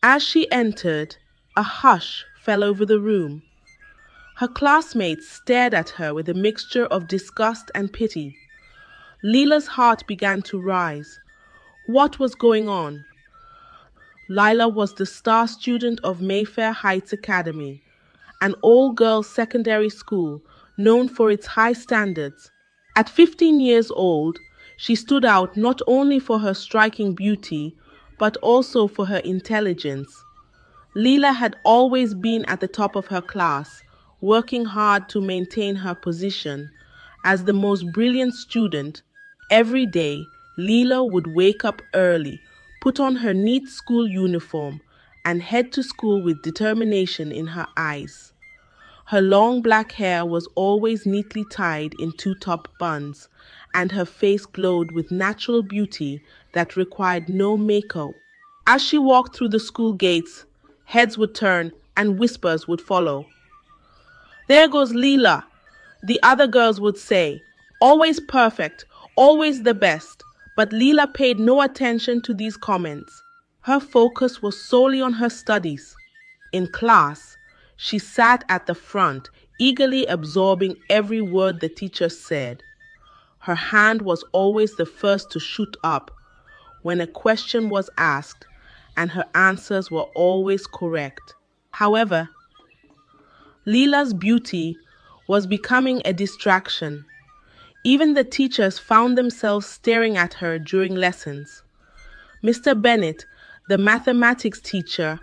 As she entered, a hush fell over the room. Her classmates stared at her with a mixture of disgust and pity. Lila's heart began to rise. What was going on? Lila was the star student of Mayfair Heights Academy, an all-girls secondary school known for its high standards. At 15 years old, she stood out not only for her striking beauty, but also for her intelligence. Lila had always been at the top of her class, working hard to maintain her position. As the most brilliant student, every day, Lila would wake up early, put on her neat school uniform, and head to school with determination in her eyes. Her long black hair was always neatly tied in two-top buns, and her face glowed with natural beauty that required no makeup. As she walked through the school gates, heads would turn and whispers would follow. "There goes Lila," the other girls would say. Always perfect, always the best. But Lila paid no attention to these comments. Her focus was solely on her studies. In class, she sat at the front, eagerly absorbing every word the teacher said. Her hand was always the first to shoot up when a question was asked, and her answers were always correct. However, Lila's beauty was becoming a distraction. Even the teachers found themselves staring at her during lessons. Mr. Bennett, the mathematics teacher,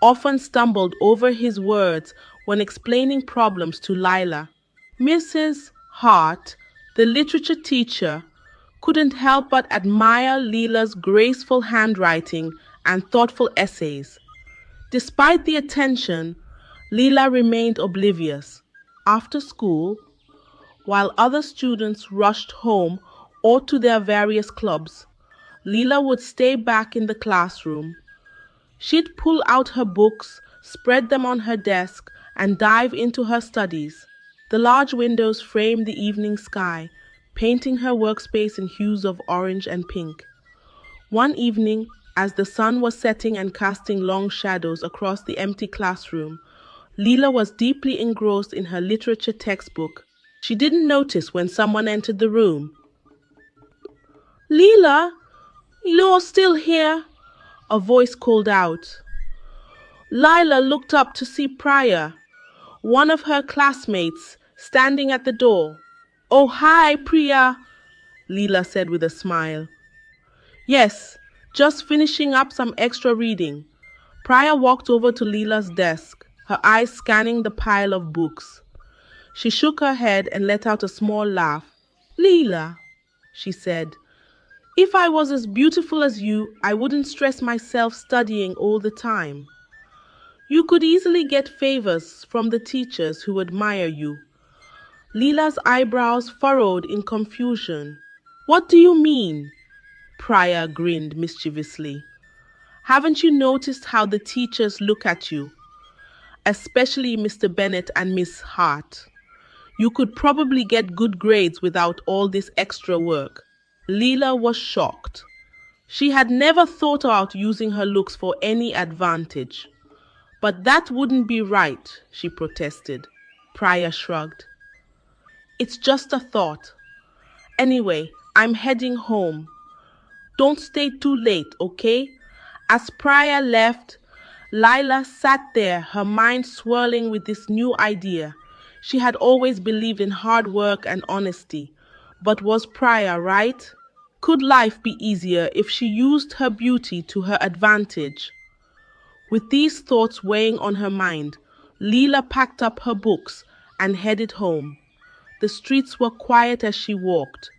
often stumbled over his words when explaining problems to Lila. Mrs. Hart, the literature teacher, couldn't help but admire Lila's graceful handwriting and thoughtful essays. Despite the attention, Lila remained oblivious. After school, while other students rushed home or to their various clubs, Lila would stay back in the classroom. She'd pull out her books, spread them on her desk, and dive into her studies. The large windows framed the evening sky, painting her workspace in hues of orange and pink. One evening, as the sun was setting and casting long shadows across the empty classroom, Lila was deeply engrossed in her literature textbook. She didn't notice when someone entered the room. "Lila, you're still here?" a voice called out. Lila looked up to see Priya, one of her classmates, standing at the door. "Oh, hi, Priya," Lila said with a smile. "Yes, just finishing up some extra reading." Priya walked over to Lila's desk, her eyes scanning the pile of books. She shook her head and let out a small laugh. "Lila," she said, "if I was as beautiful as you, I wouldn't stress myself studying all the time. You could easily get favors from the teachers who admire you." Lila's eyebrows furrowed in confusion. "What do you mean?" Priya grinned mischievously. "Haven't you noticed how the teachers look at you? Especially Mr. Bennett and Miss Hart. You could probably get good grades without all this extra work." Lila was shocked. She had never thought about using her looks for any advantage. "But that wouldn't be right," she protested. Priya shrugged. "It's just a thought. Anyway, I'm heading home. Don't stay too late, okay?" As Priya left, Lila sat there, her mind swirling with this new idea. She had always believed in hard work and honesty. But was Priya right? Could life be easier if she used her beauty to her advantage? With these thoughts weighing on her mind, Lila packed up her books and headed home. The streets were quiet as she walked,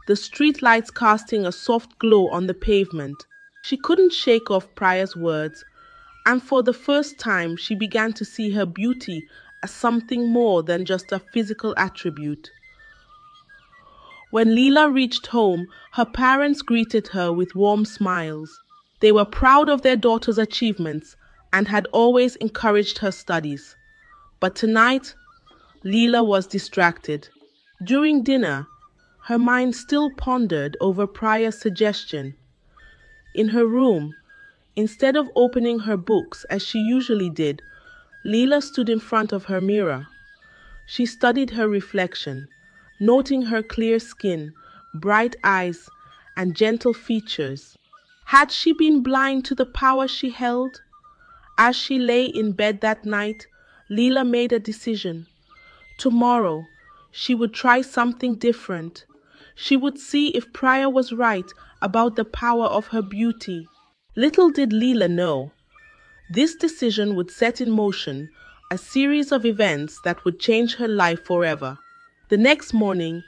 the street lights casting a soft glow on the pavement. She couldn't shake off Priya's words, and for the first time she began to see her beauty as something more than just a physical attribute. When Lila reached home, her parents greeted her with warm smiles. They were proud of their daughter's achievements and had always encouraged her studies. But tonight, Lila was distracted. During dinner, her mind still pondered over Priya's suggestion. In her room, Instead of opening her books as she usually did, Lila stood in front of her mirror. She studied her reflection, noting her clear skin, bright eyes, and gentle features. Had she been blind to the power she held? As she lay in bed that night, Lila made a decision. Tomorrow, she would try something different. She would see if Prior was right about the power of her beauty. Little did Lila know, this decision would set in motion a series of events that would change her life forever. The next morning,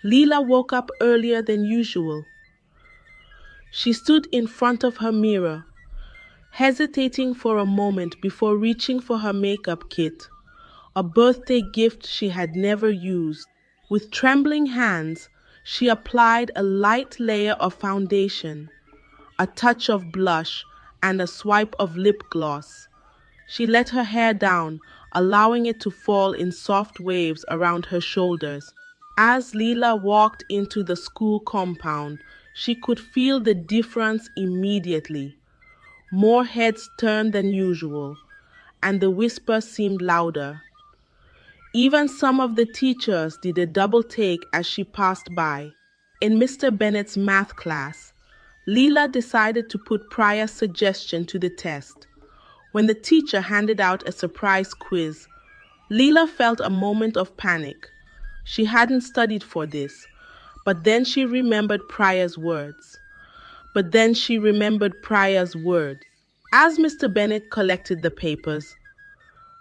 Lila woke up earlier than usual. She stood in front of her mirror, hesitating for a moment before reaching for her makeup kit, a birthday gift she had never used. With trembling hands, she applied a light layer of foundation, a touch of blush, and a swipe of lip gloss. She let her hair down, allowing it to fall in soft waves around her shoulders. As Lila walked into the school compound, she could feel the difference immediately. More heads turned than usual, and the whispers seemed louder. Even some of the teachers did a double take as she passed by. In Mr. Bennett's math class, Lila decided to put Prior's suggestion to the test. When the teacher handed out a surprise quiz, Lila felt a moment of panic. She hadn't studied for this, but then she remembered Prior's words. As Mr. Bennett collected the papers,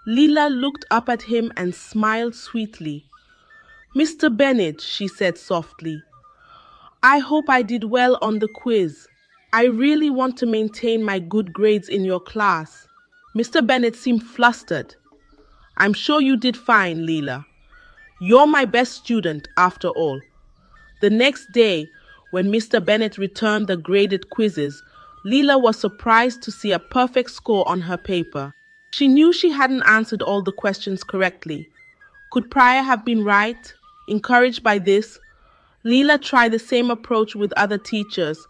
Lila looked up at him and smiled sweetly. "Mr. Bennett," she said softly, "I hope I did well on the quiz. I really want to maintain my good grades in your class." Mr. Bennett seemed flustered. "I'm sure you did fine, Lila. You're my best student, after all." The next day, when Mr. Bennett returned the graded quizzes, Lila was surprised to see a perfect score on her paper. She knew she hadn't answered all the questions correctly. Could Prior have been right? Encouraged by this, Lila tried the same approach with other teachers.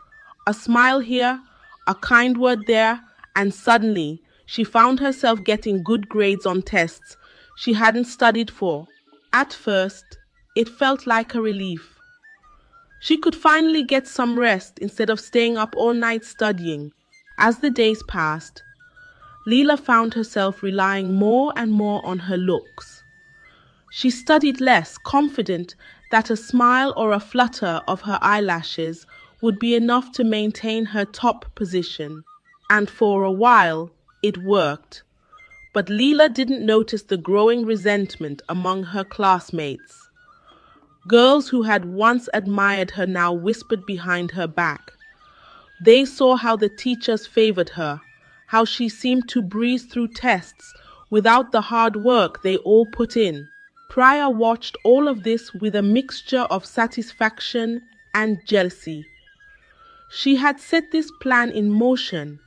A smile here, a kind word there, and suddenly she found herself getting good grades on tests she hadn't studied for. At first, it felt like a relief. She could finally get some rest instead of staying up all night studying. As the days passed, Lila found herself relying more and more on her looks. She studied less, confident that a smile or a flutter of her eyelashes would be enough to maintain her top position. And for a while, it worked. But Lila didn't notice the growing resentment among her classmates. Girls who had once admired her now whispered behind her back. They saw how the teachers favored her, how she seemed to breeze through tests without the hard work they all put in. Prior watched all of this with a mixture of satisfaction and jealousy. She had set this plan in motion,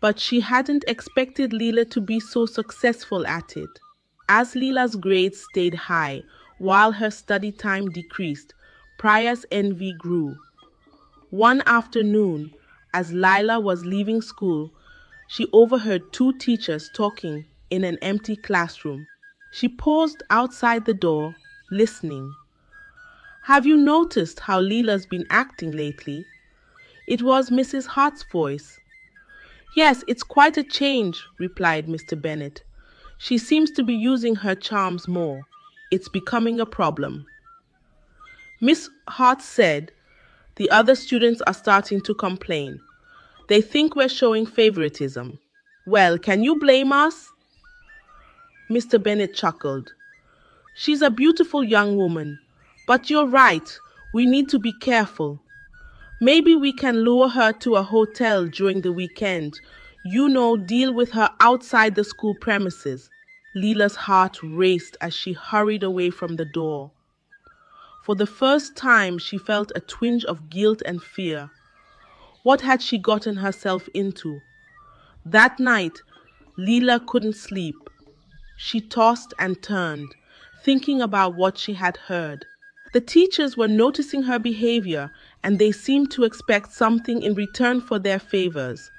but she hadn't expected Lila to be so successful at it. As Lila's grades stayed high, while her study time decreased, Prior's envy grew. One afternoon, as Lila was leaving school, she overheard two teachers talking in an empty classroom. She paused outside the door, listening. "Have you noticed how Lila's been acting lately?" It was Mrs. Hart's voice. "Yes, it's quite a change," replied Mr. Bennett. "She seems to be using her charms more. It's becoming a problem." Miss Hart said, "The other students are starting to complain. They think we're showing favoritism." "Well, can you blame us?" Mr. Bennett chuckled. "She's a beautiful young woman, but you're right, we need to be careful. Maybe we can lure her to a hotel during the weekend. Deal with her outside the school premises." Lila's heart raced as she hurried away from the door. For the first time, she felt a twinge of guilt and fear. What had she gotten herself into? That night, Lila couldn't sleep. She tossed and turned, thinking about what she had heard. The teachers were noticing her behavior, and they seemed to expect something in return for their favors.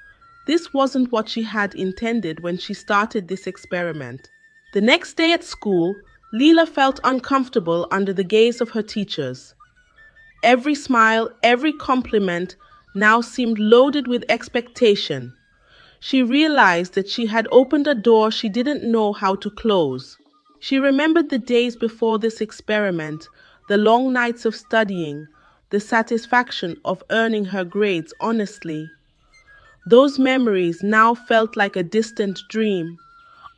This wasn't what she had intended when she started this experiment. The next day at school, Lila felt uncomfortable under the gaze of her teachers. Every smile, every compliment now seemed loaded with expectation. She realized that she had opened a door she didn't know how to close. She remembered the days before this experiment, the long nights of studying, the satisfaction of earning her grades honestly. Those memories now felt like a distant dream.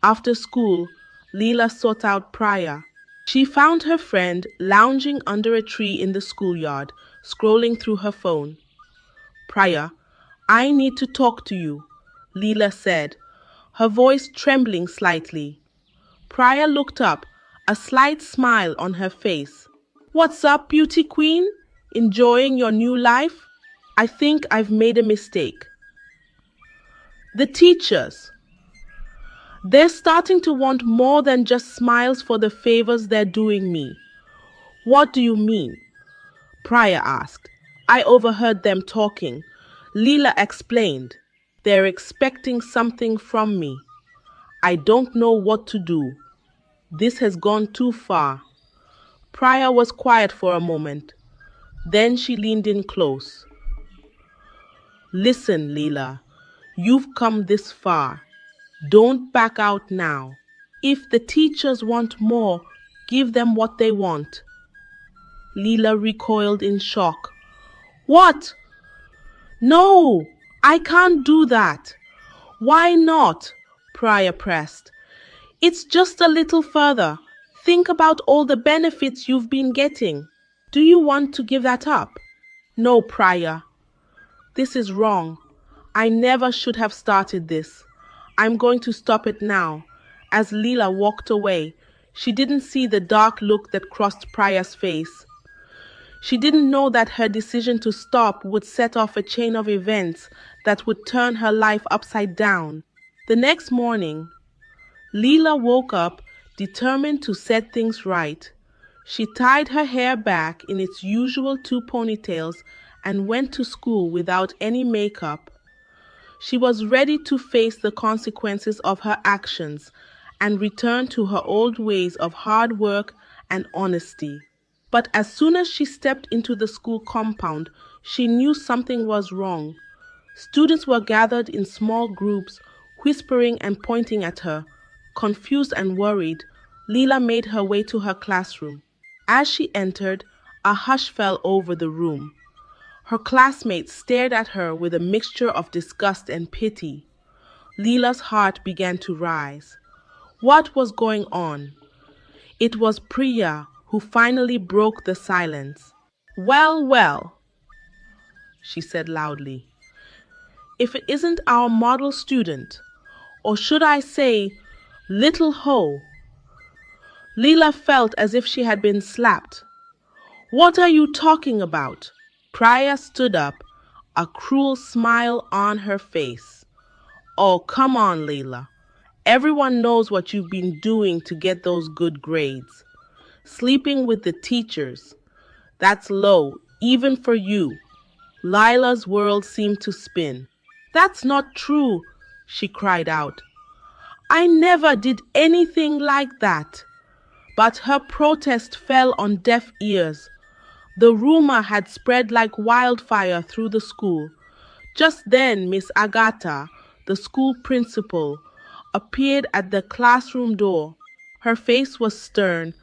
After school, Lila sought out Priya. She found her friend lounging under a tree in the schoolyard, scrolling through her phone. Priya, I need to talk to you, Lila said, her voice trembling slightly. Priya looked up, a slight smile on her face. What's up, beauty queen? Enjoying your new life? I think I've made a mistake. The teachers. They're starting to want more than just smiles for the favors they're doing me. What do you mean? Priya asked. I overheard them talking. Lila explained. They're expecting something from me. I don't know what to do. This has gone too far. Priya was quiet for a moment. Then she leaned in close. Listen, Lila, you've come this far. Don't back out now. If the teachers want more, give them what they want. Lila recoiled in shock. What? No, I can't do that. Why not? Priya pressed. It's just a little further. Think about all the benefits you've been getting. Do you want to give that up? No, Priya. This is wrong. I never should have started this. I'm going to stop it now. As Lila walked away, she didn't see the dark look that crossed Priya's face. She didn't know that her decision to stop would set off a chain of events that would turn her life upside down. The next morning, Lila woke up determined to set things right. She tied her hair back in its usual two ponytails and went to school without any makeup. She was ready to face the consequences of her actions and return to her old ways of hard work and honesty. But as soon as she stepped into the school compound, she knew something was wrong. Students were gathered in small groups, whispering and pointing at her. Confused and worried, Lila made her way to her classroom. As she entered, a hush fell over the room. Her classmates stared at her with a mixture of disgust and pity. Lila's heart began to rise. What was going on? It was Priya who finally broke the silence. Well, well, she said loudly. If it isn't our model student, or should I say, little hoe. Lila felt as if she had been slapped. What are you talking about? Priya stood up, a cruel smile on her face. Oh, come on, Lila. Everyone knows what you've been doing to get those good grades. Sleeping with the teachers. That's low, even for you. Lila's world seemed to spin. That's not true, she cried out. I never did anything like that. But her protest fell on deaf ears. The rumor had spread like wildfire through the school. Just then, Miss Agatha, the school principal, appeared at the classroom door. Her face was stern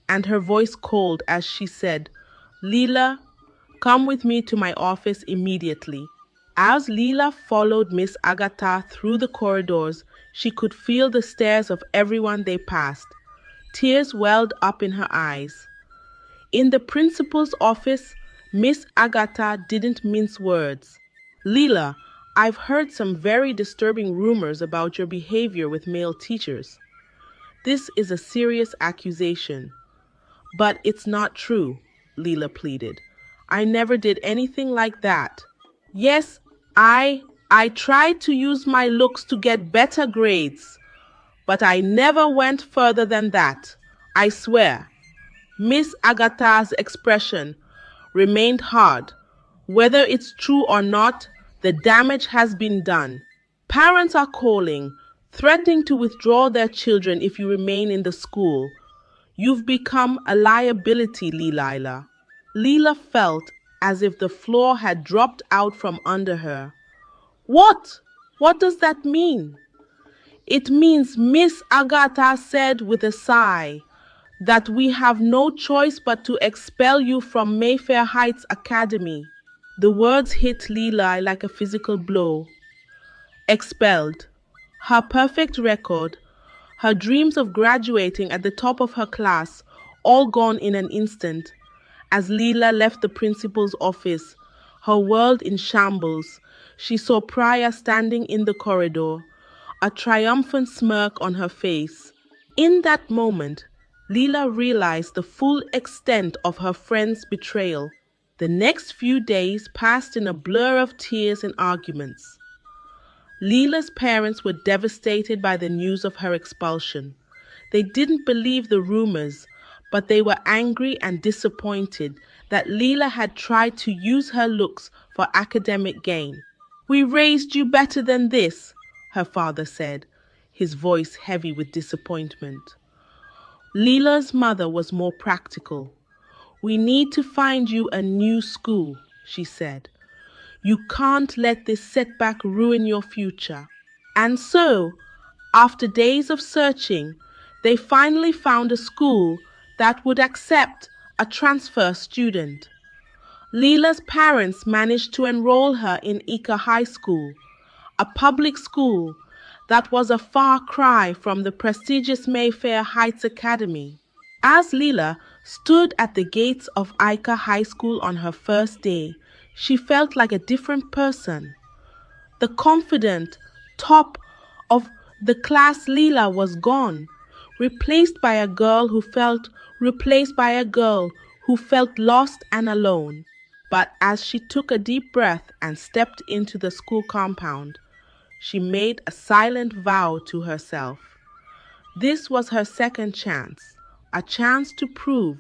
and her voice cold as she said, Lila, come with me to my office immediately. As Lila followed Miss Agatha through the corridors, she could feel the stares of everyone they passed. Tears welled up in her eyes. In the principal's office, Miss Agatha didn't mince words. Lila, I've heard some very disturbing rumors about your behavior with male teachers. This is a serious accusation. But it's not true, Lila pleaded. I never did anything like that. Yes, I tried to use my looks to get better grades, but I never went further than that. I swear. Miss Agatha's expression remained hard. Whether it's true or not, the damage has been done. Parents are calling, threatening to withdraw their children if you remain in the school. You've become a liability, Lila. Lila felt as if the floor had dropped out from under her. What? What does that mean? It means, Miss Agatha said with a sigh, that we have no choice but to expel you from Mayfair Heights Academy. The words hit Lila like a physical blow. Expelled. Her perfect record, her dreams of graduating at the top of her class, all gone in an instant. As Lila left the principal's office, her world in shambles, she saw Priya standing in the corridor, a triumphant smirk on her face. In that moment, Lila realized the full extent of her friend's betrayal. The next few days passed in a blur of tears and arguments. Lila's parents were devastated by the news of her expulsion. They didn't believe the rumors, but they were angry and disappointed that Lila had tried to use her looks for academic gain. "We raised you better than this," her father said, his voice heavy with disappointment. Lila's mother was more practical. "We need to find you a new school," she said. "You can't let this setback ruin your future." And so, after days of searching, they finally found a school that would accept a transfer student. Lila's parents managed to enroll her in Ika High School, a public school that was a far cry from the prestigious Mayfair Heights Academy. As Lila stood at the gates of Ika High School on her first day, she felt like a different person. The confident top of the class Lila was gone, replaced by a girl who felt lost and alone. But as she took a deep breath and stepped into the school compound, she made a silent vow to herself. This was her second chance, a chance to prove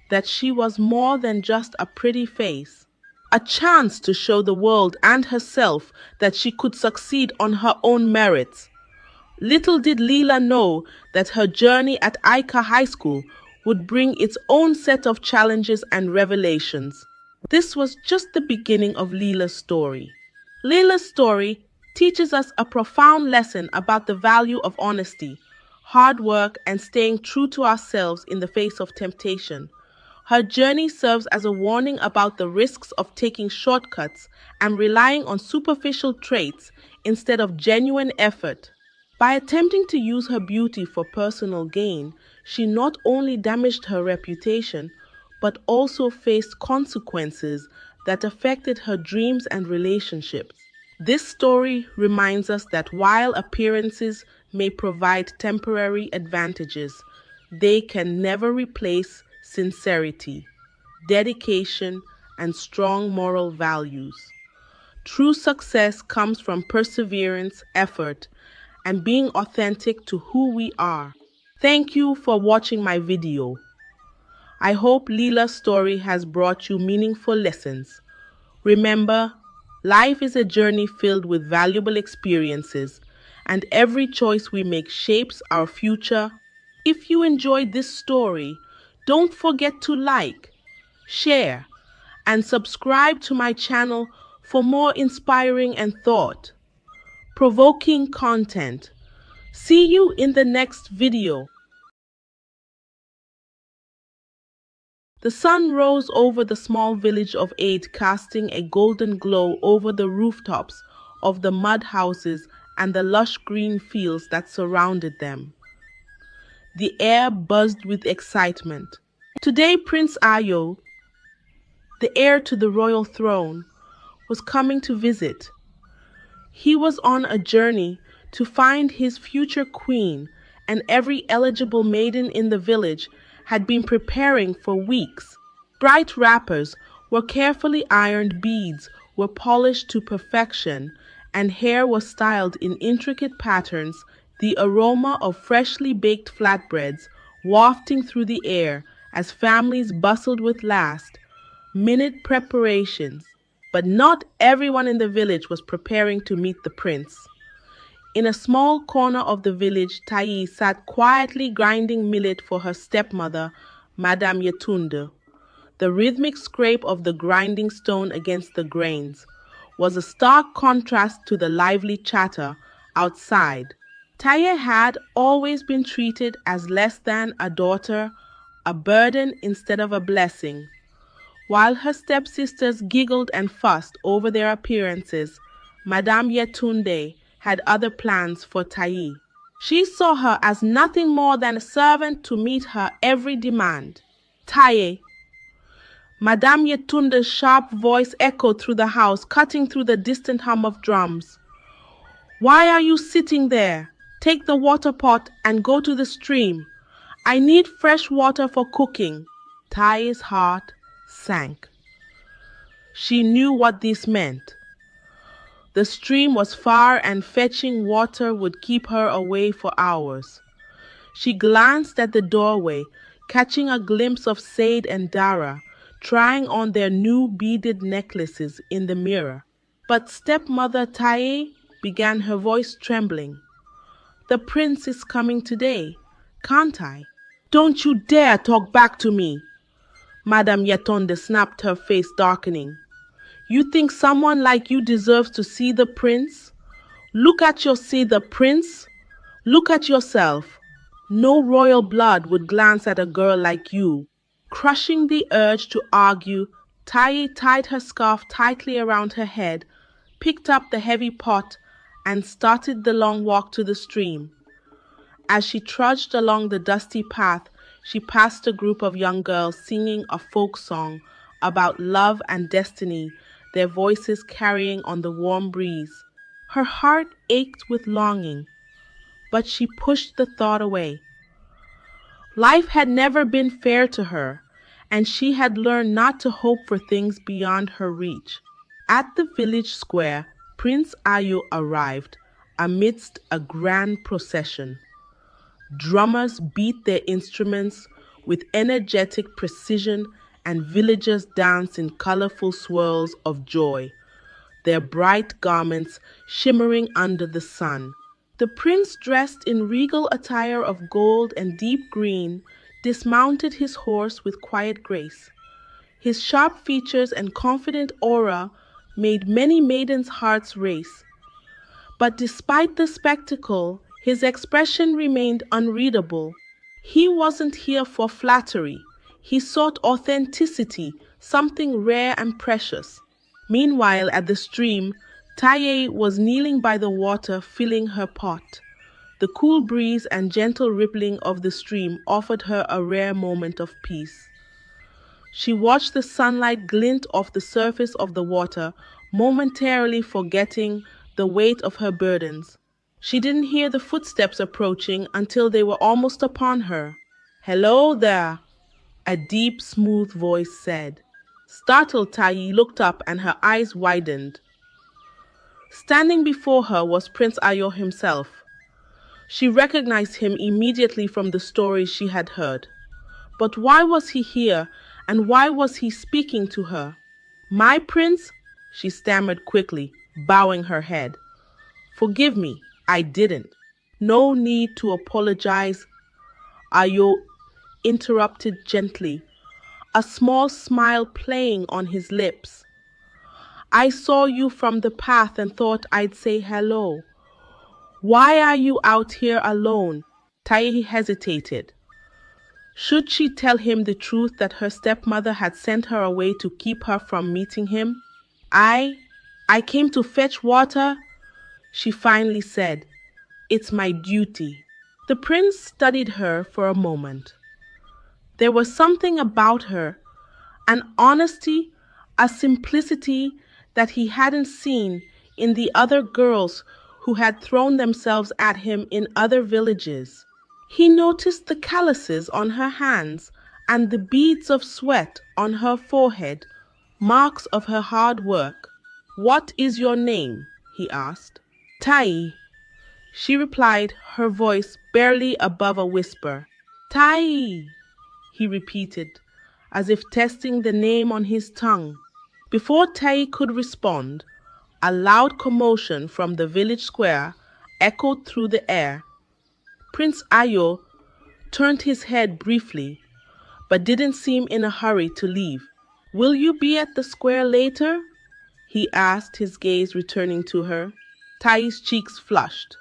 that she was more than just a pretty face, a chance to show the world and herself that she could succeed on her own merits. Little did Lila know that her journey at Ika High School would bring its own set of challenges and revelations. This was just the beginning of Lila's story. Lila's story teaches us a profound lesson about the value of honesty, hard work, and staying true to ourselves in the face of temptation. Her journey serves as a warning about the risks of taking shortcuts and relying on superficial traits instead of genuine effort. By attempting to use her beauty for personal gain, she not only damaged her reputation, but also faced consequences that affected her dreams and relationships. This story reminds us that while appearances may provide temporary advantages, they can never replace sincerity, dedication, and strong moral values. True success comes from perseverance, effort, and being authentic to who we are. Thank you for watching my video. I hope Lila's story has brought you meaningful lessons. Remember, life is a journey filled with valuable experiences, and every choice we make shapes our future. If you enjoyed this story, don't forget to like, share, and subscribe to my channel for more inspiring and thought-provoking content. See you in the next video. The sun rose over the small village of Aid, casting a golden glow over the rooftops of the mud houses and the lush green fields that surrounded them. The air buzzed with excitement. Today, Prince Ayo, the heir to the royal throne, was coming to visit. He was on a journey to find his future queen, and every eligible maiden in the village had been preparing for weeks. Bright wrappers were carefully ironed, beads were polished to perfection, and hair was styled in intricate patterns, the aroma of freshly baked flatbreads wafting through the air as families bustled with last-minute preparations. But not everyone in the village was preparing to meet the prince. In a small corner of the village, Tai sat quietly grinding millet for her stepmother, Madame Yetunde. The rhythmic scrape of the grinding stone against the grains was a stark contrast to the lively chatter outside. Taye had always been treated as less than a daughter, a burden instead of a blessing. While her stepsisters giggled and fussed over their appearances, Madame Yetunde had other plans for Taye. She saw her as nothing more than a servant to meet her every demand. Taye. Madame Yetunde's sharp voice echoed through the house, cutting through the distant hum of drums. Why are you sitting there? Take the water pot and go to the stream. I need fresh water for cooking. Taye's heart sank. She knew what this meant. The stream was far and fetching water would keep her away for hours. She glanced at the doorway, catching a glimpse of Said and Dara, trying on their new beaded necklaces in the mirror. But stepmother Taye, began, her voice trembling. The prince is coming today, can't I? Don't you dare talk back to me. Madame Yetunde snapped, her face darkening. You think someone like you deserves to see the prince? Look at the prince. Look at yourself. No royal blood would glance at a girl like you. Crushing the urge to argue, Taye tied her scarf tightly around her head, picked up the heavy pot, and started the long walk to the stream. As she trudged along the dusty path, she passed a group of young girls singing a folk song about love and destiny, their voices carrying on the warm breeze. Her heart ached with longing, but she pushed the thought away. Life had never been fair to her, and she had learned not to hope for things beyond her reach. At the village square, Prince Ayo arrived amidst a grand procession. Drummers beat their instruments with energetic precision, and villagers danced in colorful swirls of joy, their bright garments shimmering under the sun. The prince, dressed in regal attire of gold and deep green, dismounted his horse with quiet grace. His sharp features and confident aura made many maidens' hearts race. But despite the spectacle, his expression remained unreadable. He wasn't here for flattery. He sought authenticity, something rare and precious. Meanwhile, at the stream, Taye was kneeling by the water, filling her pot. The cool breeze and gentle rippling of the stream offered her a rare moment of peace. She watched the sunlight glint off the surface of the water, momentarily forgetting the weight of her burdens. She didn't hear the footsteps approaching until they were almost upon her. "Hello there," a deep, smooth voice said. Startled, Taye looked up and her eyes widened. Standing before her was Prince Ayo himself. She recognized him immediately from the stories she had heard. But why was he here, and why was he speaking to her? "My prince?" she stammered quickly, bowing her head. "Forgive me, I didn't." "No need to apologize," Ayo interrupted gently, a small smile playing on his lips. "I saw you from the path and thought I'd say hello. Why are you out here alone?" Taye hesitated. Should she tell him the truth that her stepmother had sent her away to keep her from meeting him? I came to fetch water," she finally said. "It's my duty." The prince studied her for a moment. There was something about her, an honesty, a simplicity that he hadn't seen in the other girls who had thrown themselves at him in other villages. He noticed the calluses on her hands and the beads of sweat on her forehead, marks of her hard work. "What is your name?" he asked. "Taye," she replied, her voice barely above a whisper. "Taye," he repeated, as if testing the name on his tongue. Before Taye could respond, a loud commotion from the village square echoed through the air. Prince Ayo turned his head briefly, but didn't seem in a hurry to leave. "Will you be at the square later?" he asked, his gaze returning to her. Tai's cheeks flushed.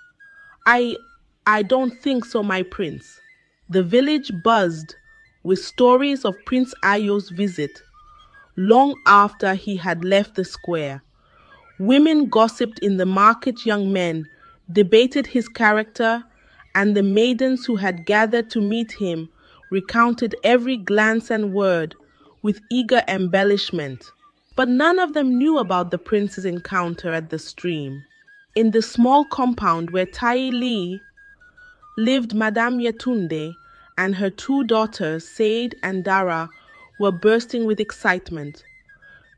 I don't think so, my prince." The village buzzed with stories of Prince Ayo's visit long after he had left the square. Women gossiped in the market, young men debated his character, and the maidens who had gathered to meet him recounted every glance and word with eager embellishment. But none of them knew about the prince's encounter at the stream. In the small compound where Tai Li lived, Madame Yetunde and her two daughters, Said and Dara, were bursting with excitement.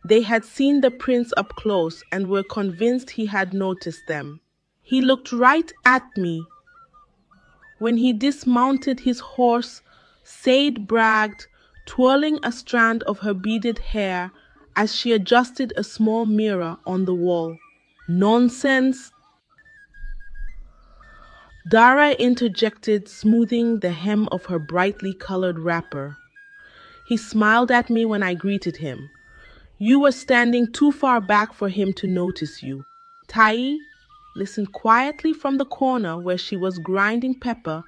They had seen the prince up close and were convinced he had noticed them. "He looked right at me when he dismounted his horse," Said bragged, twirling a strand of her beaded hair as she adjusted a small mirror on the wall. "Nonsense," Dara interjected, smoothing the hem of her brightly colored wrapper. "He smiled at me when I greeted him. You were standing too far back for him to notice you." Tai listened quietly from the corner where she was grinding pepper,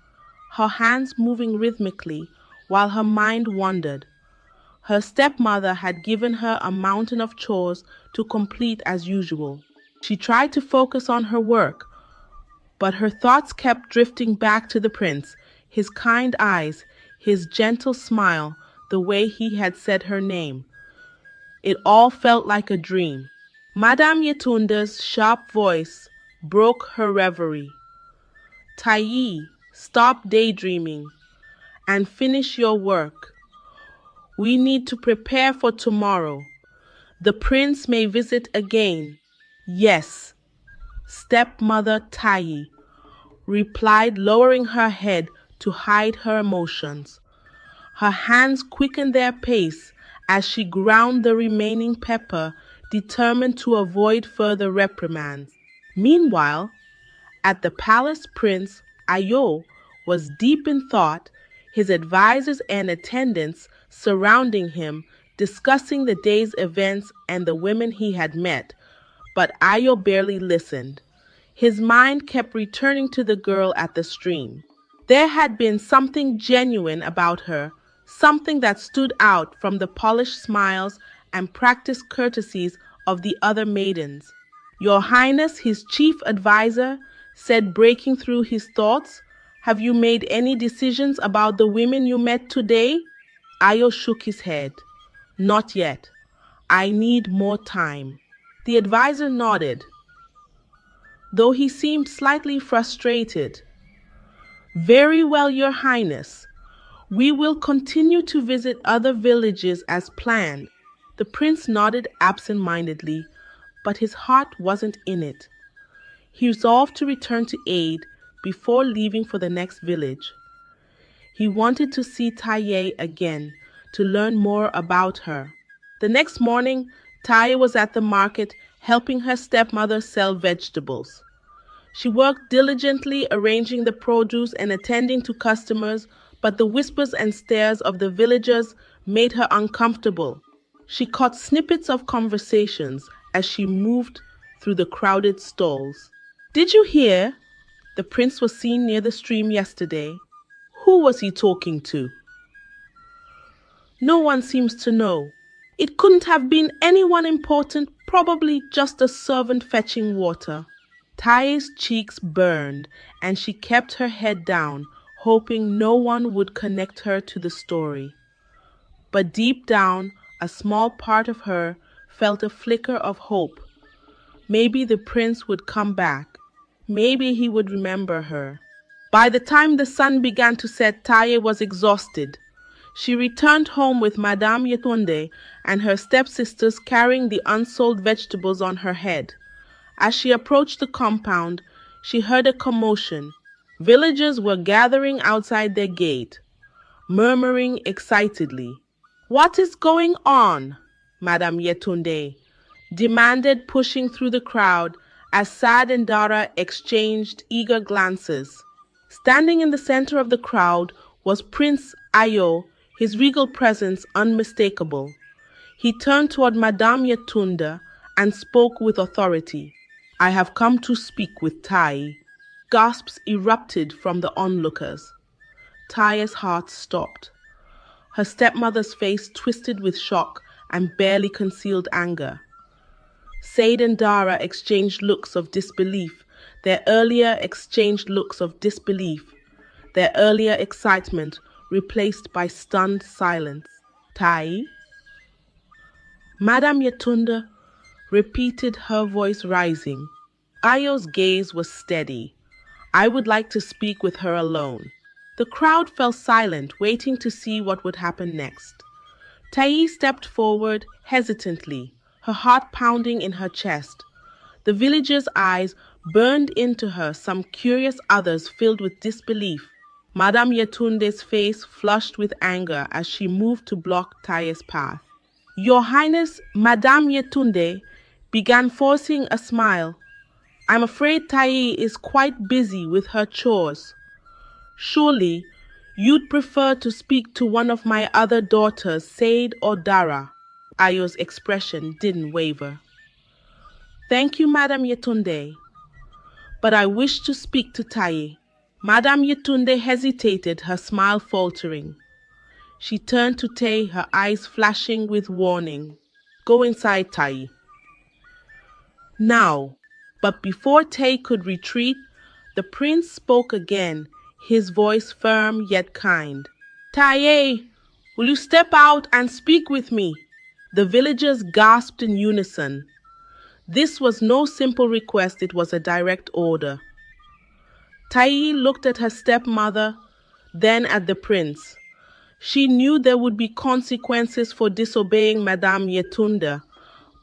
her hands moving rhythmically while her mind wandered. Her stepmother had given her a mountain of chores to complete as usual. She tried to focus on her work, but her thoughts kept drifting back to the prince, his kind eyes, his gentle smile, the way he had said her name. It all felt like a dream. Madame Yetunde's sharp voice broke her reverie. "Tai, stop daydreaming and finish your work. We need to prepare for tomorrow. The prince may visit again." "Yes, stepmother Tai," replied, lowering her head to hide her emotions. Her hands quickened their pace as she ground the remaining pepper, determined to avoid further reprimands. Meanwhile, at the palace, Prince Ayo was deep in thought, his advisors and attendants surrounding him, discussing the day's events and the women he had met. But Ayo barely listened. His mind kept returning to the girl at the stream. There had been something genuine about her, something that stood out from the polished smiles and practiced courtesies of the other maidens. "Your Highness," his chief advisor said, breaking through his thoughts, "have you made any decisions about the women you met today?" Ayo shook his head. "Not yet. I need more time." The advisor nodded, though he seemed slightly frustrated. "Very well, Your Highness. We will continue to visit other villages as planned." The prince nodded absent-mindedly, but his heart wasn't in it. He resolved to return to aid before leaving for the next village. He wanted to see Tai again, to learn more about her. The next morning, Tai was at the market helping her stepmother sell vegetables. She worked diligently arranging the produce and attending to customers, but the whispers and stares of the villagers made her uncomfortable. She caught snippets of conversations as she moved through the crowded stalls. "Did you hear? The prince was seen near the stream yesterday. Who was he talking to?" "No one seems to know. It couldn't have been anyone important, probably just a servant fetching water." Tai's cheeks burned, and she kept her head down, hoping no one would connect her to the story. But deep down, a small part of her felt a flicker of hope. Maybe the prince would come back. Maybe he would remember her. By the time the sun began to set, Tai was exhausted. She returned home with Madame Yetunde and her stepsisters carrying the unsold vegetables on her head. As she approached the compound, she heard a commotion. Villagers were gathering outside their gate, murmuring excitedly. "What is going on?" Madame Yetunde demanded, pushing through the crowd as Sad and Dara exchanged eager glances. Standing in the center of the crowd was Prince Ayo, his regal presence unmistakable. He turned toward Madame Yetunde and spoke with authority. "I have come to speak with Tai." Gasps erupted from the onlookers. Tai's heart stopped. Her stepmother's face twisted with shock and barely concealed anger. Said and Dara exchanged looks of disbelief, their earlier excitement replaced by stunned silence. "Tai?" Madame Yetunde repeated, her voice rising. Ayo's gaze was steady. "I would like to speak with her alone." The crowd fell silent, waiting to see what would happen next. Tai stepped forward hesitantly, her heart pounding in her chest. The villagers' eyes burned into her, some curious, others filled with disbelief. Madame Yetunde's face flushed with anger as she moved to block Tai's path. "Your Highness, Madame Yetunde," began, forcing a smile. "I'm afraid Tai is quite busy with her chores. Surely you'd prefer to speak to one of my other daughters, Said or Dara." Ayo's expression didn't waver. "Thank you, Madame Yetunde, but I wish to speak to Tai." Madame Yetunde hesitated, her smile faltering. She turned to Tai, her eyes flashing with warning. "Go inside, Tai." Now, but before Tai could retreat, the prince spoke again, his voice firm yet kind. "Tai, will you step out and speak with me?" The villagers gasped in unison. This was no simple request, it was a direct order. Tai looked at her stepmother, then at the prince. She knew there would be consequences for disobeying Madame Yetunde,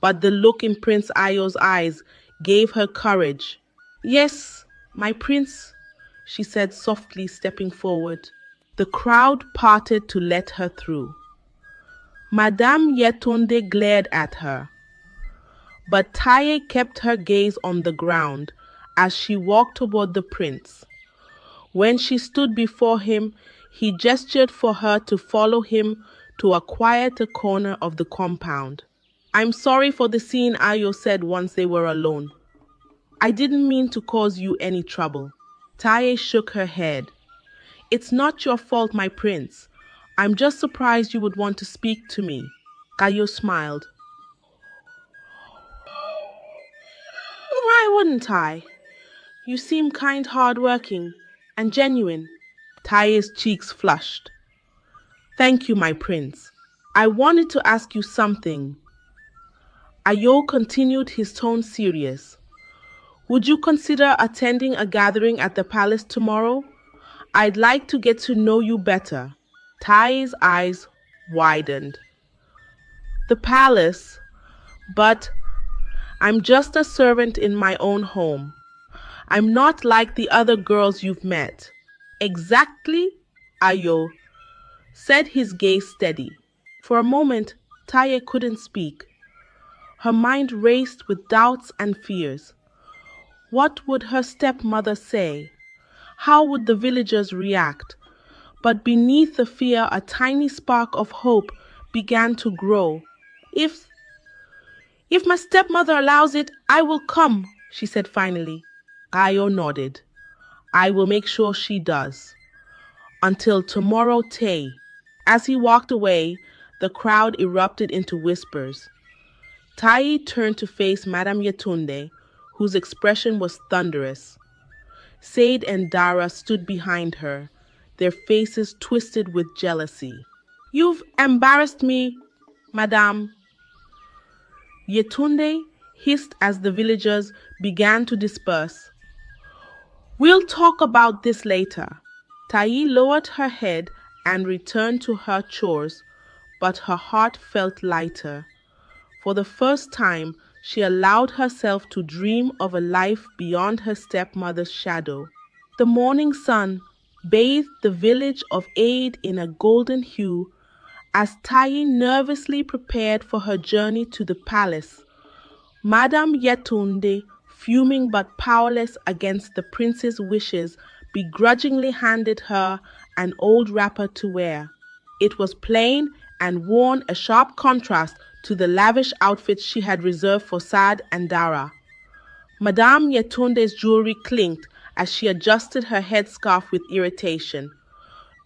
but the look in Prince Ayo's eyes gave her courage. "Yes, my prince," she said softly, stepping forward. The crowd parted to let her through. Madame Yetunde glared at her, but Tai kept her gaze on the ground as she walked toward the prince. When she stood before him, he gestured for her to follow him to a quieter corner of the compound. "I'm sorry for the scene," Ayo said once they were alone. "I didn't mean to cause you any trouble." Tai shook her head. "It's not your fault, my prince. I'm just surprised you would want to speak to me." Ayo smiled. "Why wouldn't I? You seem kind, hard-working, and genuine." Tai's cheeks flushed. "Thank you, my prince. I wanted to ask you something." Ayo continued, his tone serious. "Would you consider attending a gathering at the palace tomorrow? I'd like to get to know you better." Tai's eyes widened. "The palace? But I'm just a servant in my own home. I'm not like the other girls you've met." "Exactly," Ayo said, his gaze steady. For a moment, Tai couldn't speak. Her mind raced with doubts and fears. What would her stepmother say? How would the villagers react? But beneath the fear, a tiny spark of hope began to grow. If my stepmother allows it, I will come," she said finally. Ayo nodded. "I will make sure she does. Until tomorrow, Tai." As he walked away, the crowd erupted into whispers. Tai turned to face Madame Yetunde, whose expression was thunderous. Said and Dara stood behind her, their faces twisted with jealousy. "You've embarrassed me, Madame." Yetunde hissed as the villagers began to disperse. "We'll talk about this later." Tai lowered her head and returned to her chores, but her heart felt lighter. For the first time, she allowed herself to dream of a life beyond her stepmother's shadow. The morning sun bathed the village of Aid in a golden hue as Tai nervously prepared for her journey to the palace. Madame Yetunde fuming but powerless against the prince's wishes, begrudgingly handed her an old wrapper to wear. It was plain and worn, a sharp contrast to the lavish outfits she had reserved for Saad and Dara. Madame Yetunde's jewelry clinked as she adjusted her headscarf with irritation.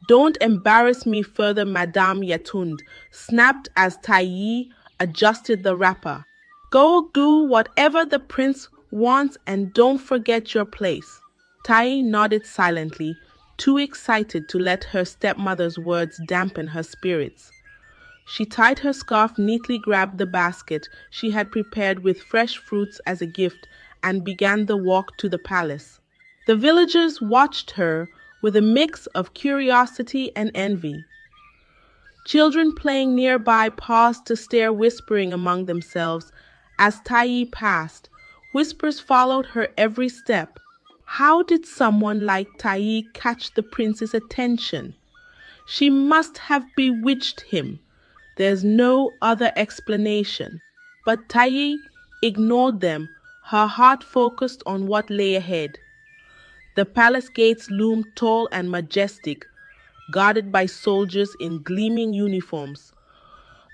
"Don't embarrass me further, Madame Yetunde," snapped as Tayi adjusted the wrapper. "Go do whatever the prince wants and don't forget your place." Tayi nodded silently, too excited to let her stepmother's words dampen her spirits. She tied her scarf neatly, grabbed the basket she had prepared with fresh fruits as a gift, and began the walk to the palace. The villagers watched her with a mix of curiosity and envy. Children playing nearby paused to stare, whispering among themselves as Tayi passed. Whispers followed her every step. How did someone like Tayi catch the prince's attention? She must have bewitched him. There's no other explanation. But Tayi ignored them, her heart focused on what lay ahead. The palace gates loomed tall and majestic, guarded by soldiers in gleaming uniforms.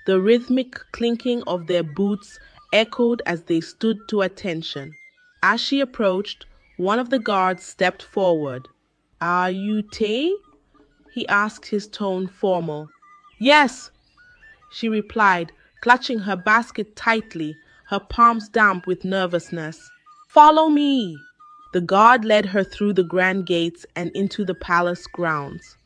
The rhythmic clinking of their boots echoed as they stood to attention. As she approached, one of the guards stepped forward. "Are you Tay?" he asked, his tone formal. "Yes," she replied, clutching her basket tightly, her palms damp with nervousness. "Follow me." The guard led her through the grand gates and into the palace grounds.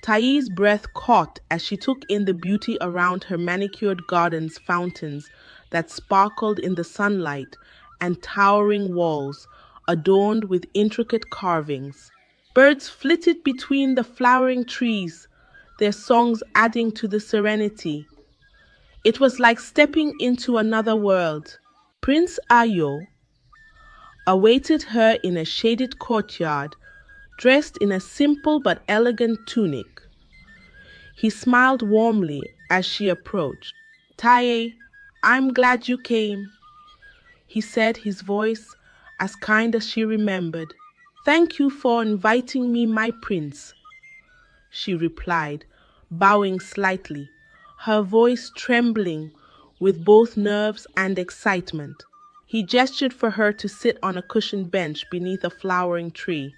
Tayi's breath caught as she took in the beauty around her, manicured gardens, fountains that sparkled in the sunlight, and towering walls adorned with intricate carvings. Birds flitted between the flowering trees, their songs adding to the serenity. It was like stepping into another world. Prince Ayo awaited her in a shaded courtyard, dressed in a simple but elegant tunic. He smiled warmly as she approached. "Taye, I'm glad you came," he said, his voice as kind as she remembered. "Thank you for inviting me, my prince," she replied, bowing slightly, her voice trembling with both nerves and excitement. He gestured for her to sit on a cushioned bench beneath a flowering tree.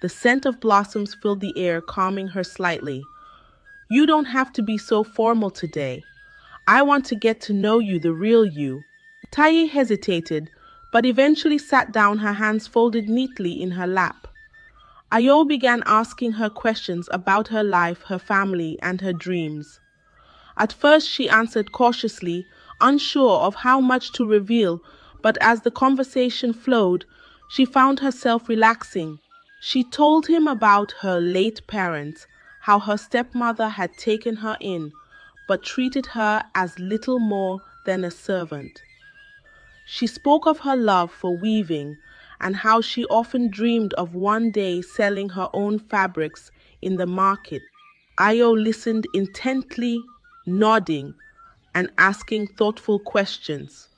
The scent of blossoms filled the air, calming her slightly. "You don't have to be so formal today. I want to get to know you, the real you." Tayi hesitated, but eventually sat down, her hands folded neatly in her lap. Ayo began asking her questions about her life, her family, and her dreams. At first she answered cautiously, unsure of how much to reveal, but as the conversation flowed, she found herself relaxing. She told him about her late parents, how her stepmother had taken her in, but treated her as little more than a servant. She spoke of her love for weaving and how she often dreamed of one day selling her own fabrics in the market. Ayo listened intently, nodding and asking thoughtful questions.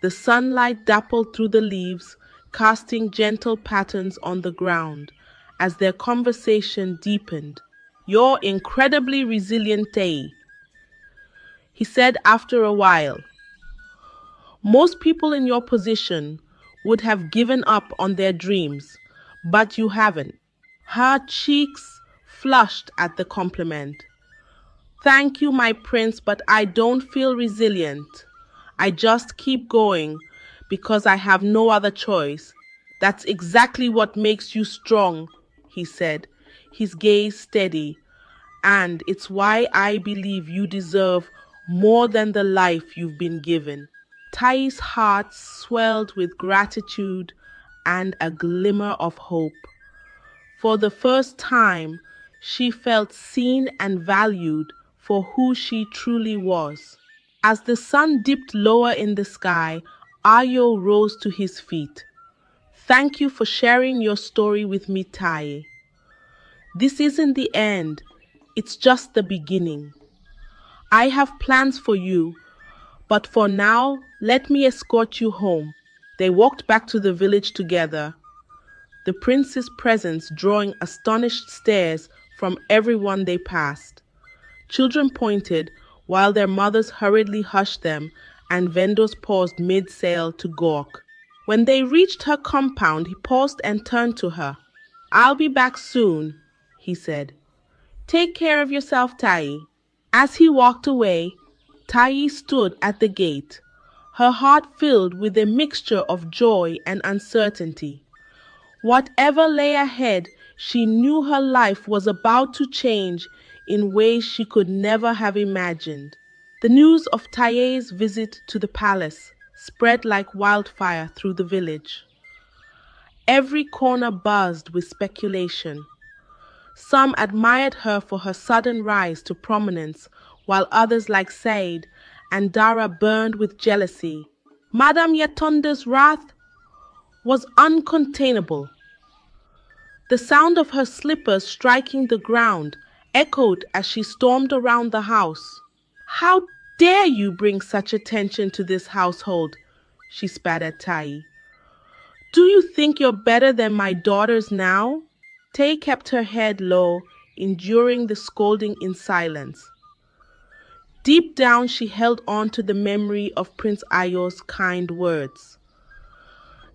The sunlight dappled through the leaves, casting gentle patterns on the ground as their conversation deepened. "You're incredibly resilient, Tay," he said after a while. "Most people in your position would have given up on their dreams, but you haven't." Her cheeks flushed at the compliment. "Thank you, my prince, but I don't feel resilient. I just keep going because I have no other choice." "That's exactly what makes you strong," he said, his gaze steady. "And it's why I believe you deserve more than the life you've been given." Tai's heart swelled with gratitude and a glimmer of hope. For the first time, she felt seen and valued for who she truly was. As the sun dipped lower in the sky, Ayo rose to his feet. "Thank you for sharing your story with me, Tai. This isn't the end, it's just the beginning. I have plans for you, but for now, let me escort you home." They walked back to the village together, the prince's presence drawing astonished stares from everyone they passed. Children pointed, while their mothers hurriedly hushed them, and vendors paused mid-sale to gawk. When they reached her compound, he paused and turned to her. "I'll be back soon," he said. "Take care of yourself, Tai." As he walked away, Tai stood at the gate, her heart filled with a mixture of joy and uncertainty. Whatever lay ahead, she knew her life was about to change in ways she could never have imagined. The news of Taye's visit to the palace spread like wildfire through the village. Every corner buzzed with speculation. Some admired her for her sudden rise to prominence, while others like Said and Dara burned with jealousy. Madame Yetunde's wrath was uncontainable. The sound of her slippers striking the ground echoed as she stormed around the house. "How dare you bring such attention to this household?" she spat at Tai. "Do you think you're better than my daughters now?" Tai kept her head low, enduring the scolding in silence. Deep down, she held on to the memory of Prince Ayo's kind words.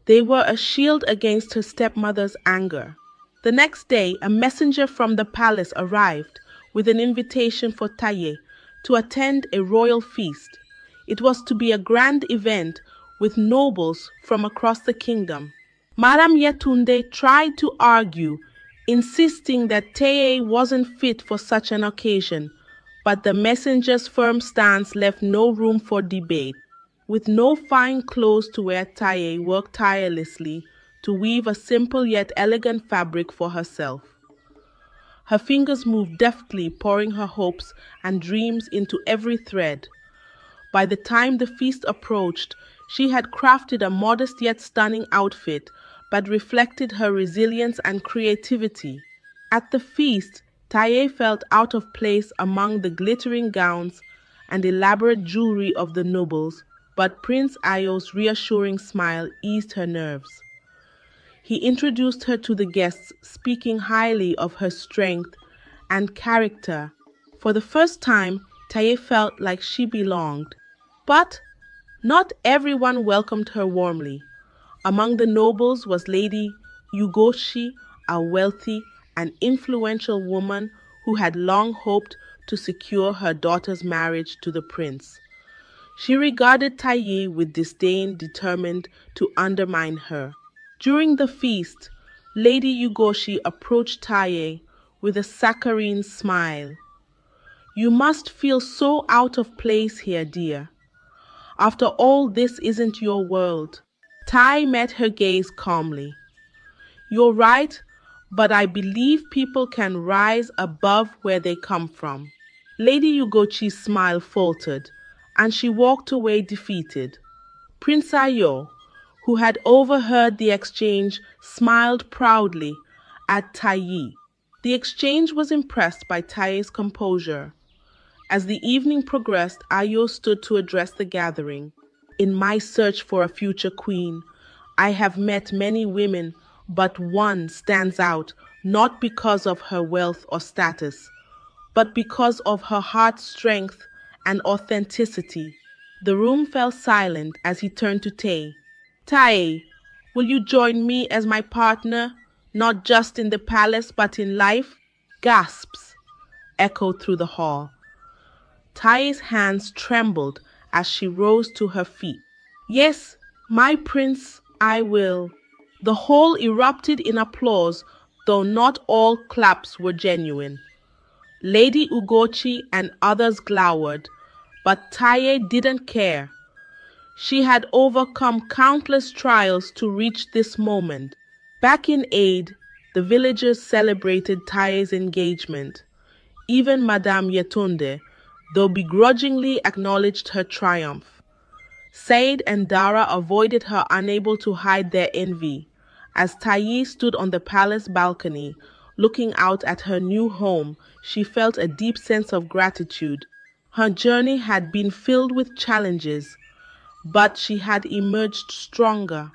They were a shield against her stepmother's anger. The next day, a messenger from the palace arrived with an invitation for Taye to attend a royal feast. It was to be a grand event with nobles from across the kingdom. Madame Yetunde tried to argue, insisting that Taye wasn't fit for such an occasion, but the messenger's firm stance left no room for debate. With no fine clothes to wear, Taye worked tirelessly to weave a simple yet elegant fabric for herself. Her fingers moved deftly, pouring her hopes and dreams into every thread. By the time the feast approached, she had crafted a modest yet stunning outfit that reflected her resilience and creativity. At the feast, Taye felt out of place among the glittering gowns and elaborate jewelry of the nobles, but Prince Ayo's reassuring smile eased her nerves. He introduced her to the guests, speaking highly of her strength and character. For the first time, Taye felt like she belonged. But not everyone welcomed her warmly. Among the nobles was Lady Ugochi, a wealthy and influential woman who had long hoped to secure her daughter's marriage to the prince. She regarded Taye with disdain, determined to undermine her. During the feast, Lady Ugochi approached Taye with a saccharine smile. "You must feel so out of place here, dear. After all, this isn't your world." Tai met her gaze calmly. "You're right, but I believe people can rise above where they come from." Lady Ugochi's smile faltered, and she walked away defeated. Prince Ayo, who had overheard the exchange, smiled proudly at Tai. The exchange was impressed by Tai's composure. As the evening progressed, Ayo stood to address the gathering. "In my search for a future queen, I have met many women, but one stands out, not because of her wealth or status, but because of her heart's strength and authenticity." The room fell silent as he turned to Tai. "Tai, will you join me as my partner, not just in the palace but in life?" Gasps echoed through the hall. Tai's hands trembled as she rose to her feet. "Yes, my prince, I will." The hall erupted in applause, though not all claps were genuine. Lady Ugochi and others glowered, but Taye didn't care. She had overcome countless trials to reach this moment. Back in Aid, the villagers celebrated Taye's engagement. Even Madame Yetunde, though begrudgingly, acknowledged her triumph. Said and Dara avoided her, unable to hide their envy. As Taye stood on the palace balcony, looking out at her new home, she felt a deep sense of gratitude. Her journey had been filled with challenges, but she had emerged stronger.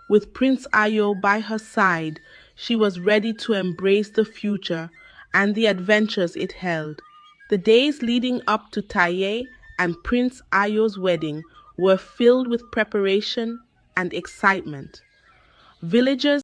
With Prince Ayo by her side, she was ready to embrace the future and the adventures it held. The days leading up to Taye and Prince Ayo's wedding were filled with preparation and excitement. Villagers